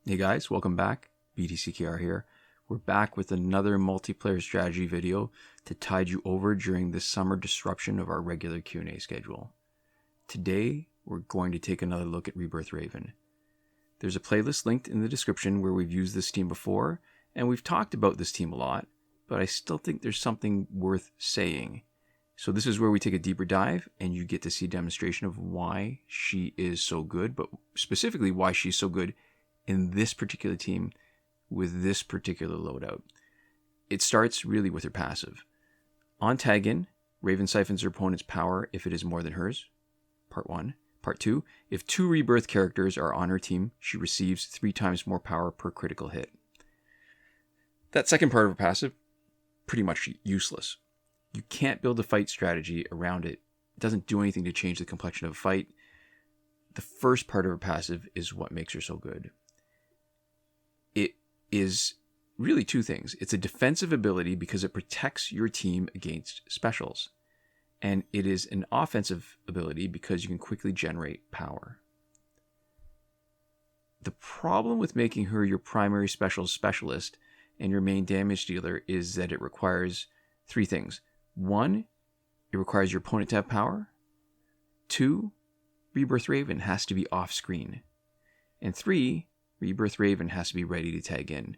Hey guys, welcome back. BTCKR here. We're back with another multiplayer strategy video to tide you over during this summer disruption of our regular Q&A schedule. Today, we're going to take another look at Rebirth Raven. There's a playlist linked in the description where we've used this team before, and we've talked about this team a lot, but I still think there's something worth saying. So this is where we take a deeper dive, and you get to see a demonstration of why she is so good, but specifically why she's so good in this particular team with this particular loadout. It starts really with her passive. On tag in, Raven siphons her opponent's power if it is more than hers. Part 1. Part 2. If 2 Rebirth characters are on her team, she receives 3 times more power per critical hit. That second part of her passive, pretty much useless. You can't build a fight strategy around it. It doesn't do anything to change the complexion of a fight. The first part of her passive is what makes her so good. It is really 2 things. It's a defensive ability because it protects your team against specials. And it is an offensive ability because you can quickly generate power. The problem with making her your primary specials specialist and your main damage dealer is that it requires 3 things. 1, it requires your opponent to have power. 2, Rebirth Raven has to be off screen. And 3, Rebirth Raven has to be ready to tag in.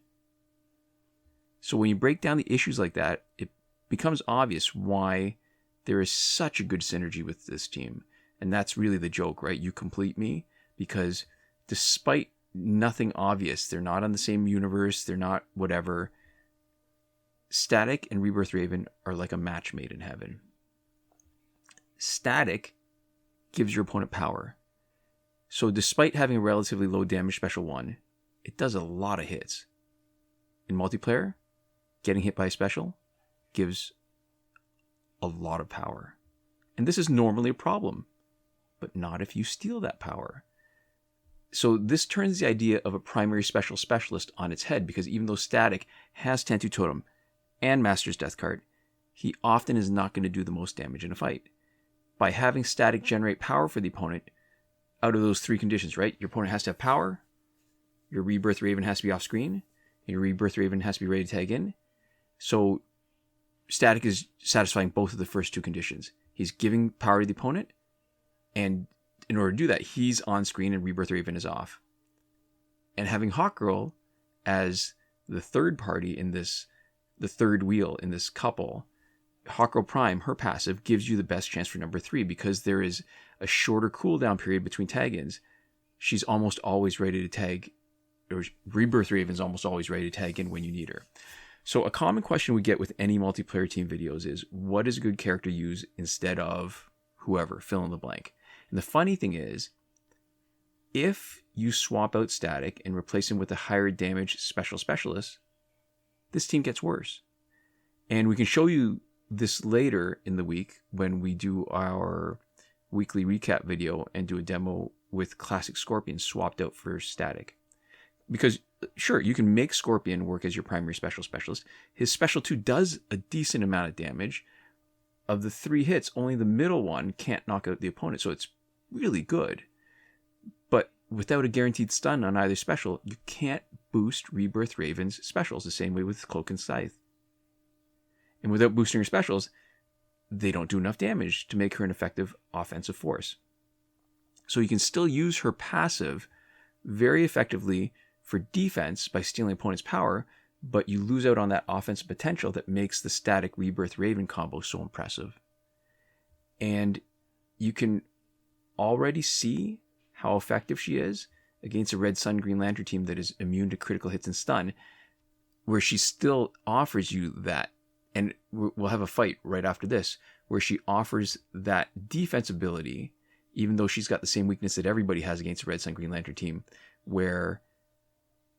So when you break down the issues like that, it becomes obvious why there is such a good synergy with this team. And that's really the joke, right? You complete me, because despite nothing obvious, they're not on the same universe, they're not whatever, Static and Rebirth Raven are like a match made in heaven. Static gives your opponent power. So despite having a relatively low damage special 1, it does a lot of hits. In multiplayer, getting hit by a special gives a lot of power. And this is normally a problem, but not if you steal that power. So this turns the idea of a primary special specialist on its head, because even though Static has Tentu Totem and Master's Death card, he often is not going to do the most damage in a fight. By having Static generate power for the opponent, out of those 3 conditions, right? Your opponent has to have power, your Rebirth Raven has to be off screen, and your Rebirth Raven has to be ready to tag in. So Static is satisfying both of the first 2 conditions. He's giving power to the opponent, and in order to do that, he's on screen and Rebirth Raven is off. And having Hawkgirl as the third party in this, the third wheel in this couple, Hawkgirl Prime, her passive, gives you the best chance for number 3 because there is a shorter cooldown period between tag-ins. She's almost always ready to tag, or Rebirth Raven's almost always ready to tag in when you need her. So a common question we get with any multiplayer team videos is, what does a good character use instead of whoever, fill in the blank? And the funny thing is, if you swap out Static and replace him with a higher damage specialist, this team gets worse. And we can show you this later in the week when we do our weekly recap video and do a demo with Classic Scorpion swapped out for Static. Because, sure, you can make Scorpion work as your primary specialist. His special 2 does a decent amount of damage. Of the 3 hits, only the middle one can't knock out the opponent, so it's really good. But without a guaranteed stun on either special, you can't boost Rebirth Raven's specials the same way with Cloak and Scythe. And without boosting her specials, they don't do enough damage to make her an effective offensive force. So you can still use her passive very effectively for defense by stealing opponent's power, but you lose out on that offensive potential that makes the Static Rebirth Raven combo so impressive. And you can already see how effective she is against a Red Sun Green Lantern team that is immune to critical hits and stun, where she still offers you that. And we'll have a fight right after this, where she offers that defense ability, even though she's got the same weakness that everybody has against a Red Sun Green Lantern team, where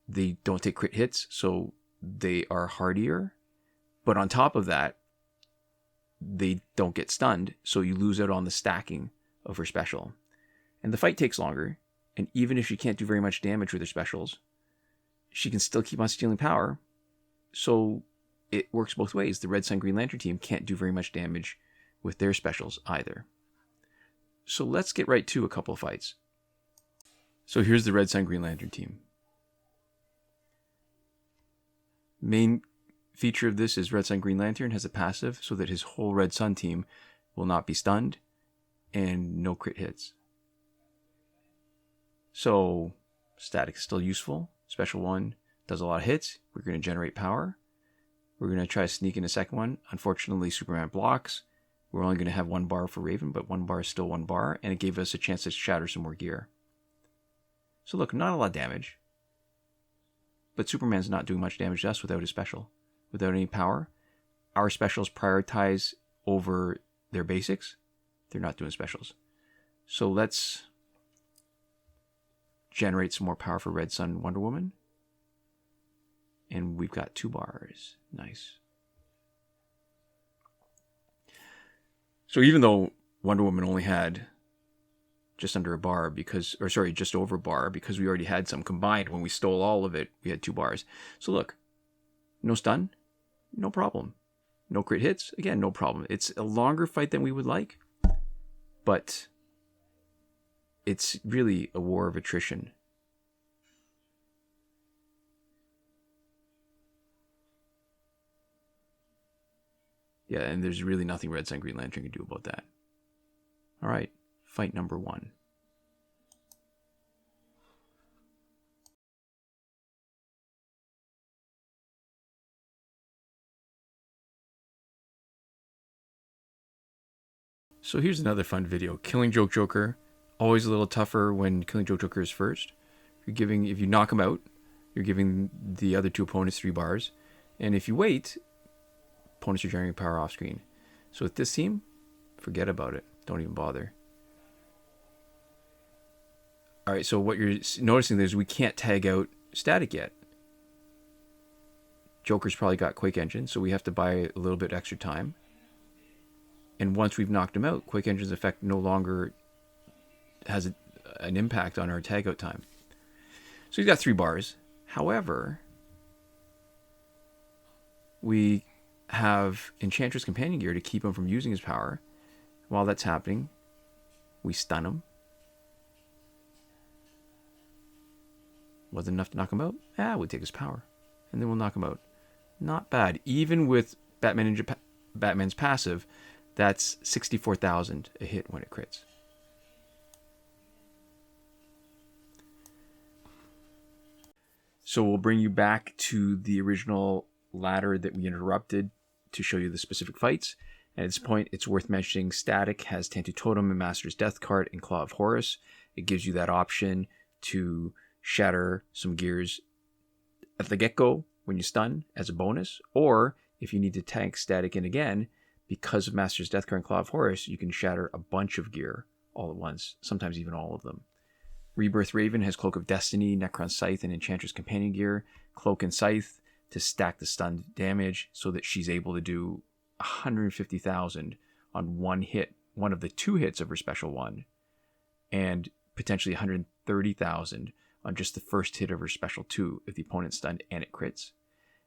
they don't take crit hits, so they are hardier. But on top of that, they don't get stunned, so you lose out on the stacking of her special. And the fight takes longer, and even if she can't do very much damage with her specials, she can still keep on stealing power, so it works both ways. The Red Sun Green Lantern team can't do very much damage with their specials either. So let's get right to a couple of fights. So here's the Red Sun Green Lantern team. Main feature of this is Red Sun Green Lantern has a passive so that his whole Red Sun team will not be stunned and no crit hits. So static is still useful. Special 1 does a lot of hits. We're going to generate power. We're going to try to sneak in a second one. Unfortunately, Superman blocks. We're only going to have 1 bar for Raven, but 1 bar is still 1 bar, and it gave us a chance to shatter some more gear. So look, not a lot of damage. But Superman's not doing much damage to us without his special. Without any power. Our specials prioritize over their basics. They're not doing specials. So let's generate some more power for Red Sun Wonder Woman. And we've got 2 bars. Nice. So even though Wonder Woman only had just under a bar just over a bar because we already had some combined. When we stole all of it, we had 2 bars. So look, no stun, no problem. No crit hits, again, no problem. It's a longer fight than we would like, but it's really a war of attrition. Yeah, and there's really nothing Red Sun Green Lantern can do about that. All right, fight number 1. So here's another fun video. Killing Joke Joker. Always a little tougher when Killing Joke Joker is first. If you knock him out, you're giving the other 2 opponents 3 bars. And if you wait, opponents are generating power off screen. So with this team, forget about it. Don't even bother. Alright, so what you're noticing is we can't tag out static yet. Joker's probably got Quake Engine, so we have to buy a little bit extra time. And once we've knocked him out, Quake Engine's effect no longer has an impact on our tag out time. So he's got 3 bars. However, we have Enchantress Companion Gear to keep him from using his power. While that's happening, we stun him. Wasn't enough to knock him out? We'll take his power. And then we'll knock him out. Not bad. Even with Batman's passive, that's 64,000 a hit when it crits. So we'll bring you back to the original ladder that we interrupted to show you the specific fights. And at this point, it's worth mentioning Static has Tantu Totem and Master's Death card and Claw of Horus. It gives you that option to shatter some gears at the get-go when you stun as a bonus. Or if you need to tank Static in again, because of Master's Death card and Claw of Horus, you can shatter a bunch of gear all at once, sometimes even all of them. Rebirth Raven has Cloak of Destiny, Necron Scythe, and Enchantress Companion Gear. Cloak and Scythe to stack the stunned damage so that she's able to do 150,000 on one hit, one of the 2 hits of her special 1, and potentially 130,000 on just the first hit of her special 2 if the opponent's stunned and it crits.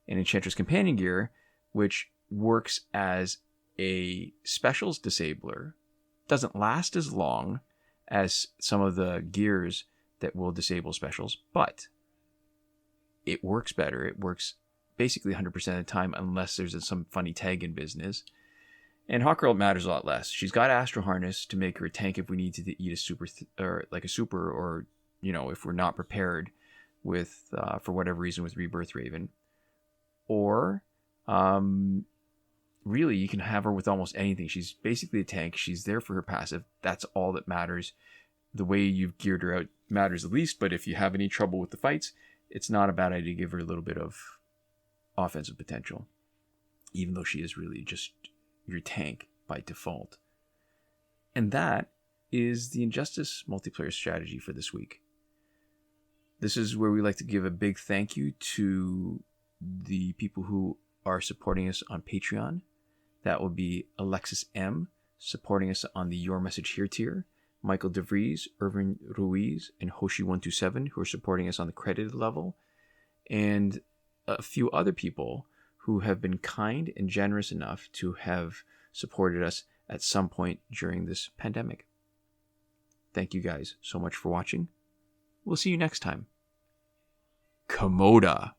And Enchantress Companion Gear, which works as a specials disabler, doesn't last as long as some of the gears that will disable specials, but it works better. It works basically 100% of the time unless there's some funny tag in business. And Hawkgirl matters a lot less. She's got Astro Harness to make her a tank if we need to eat a super, or if we're not prepared with, for whatever reason, with Rebirth Raven. Or, really, you can have her with almost anything. She's basically a tank. She's there for her passive. That's all that matters. The way you've geared her out matters the least, but if you have any trouble with the fights, it's not a bad idea to give her a little bit of offensive potential, even though she is really just your tank by default. And that is the Injustice multiplayer strategy for this week. This is where we like to give a big thank you to the people who are supporting us on Patreon. That will be Alexis M, supporting us on the Your Message Here tier, Michael Devries, Irvin Ruiz, and Hoshi127, who are supporting us on the credited level, and a few other people who have been kind and generous enough to have supported us at some point during this pandemic. Thank you guys so much for watching. We'll see you next time. Komoda.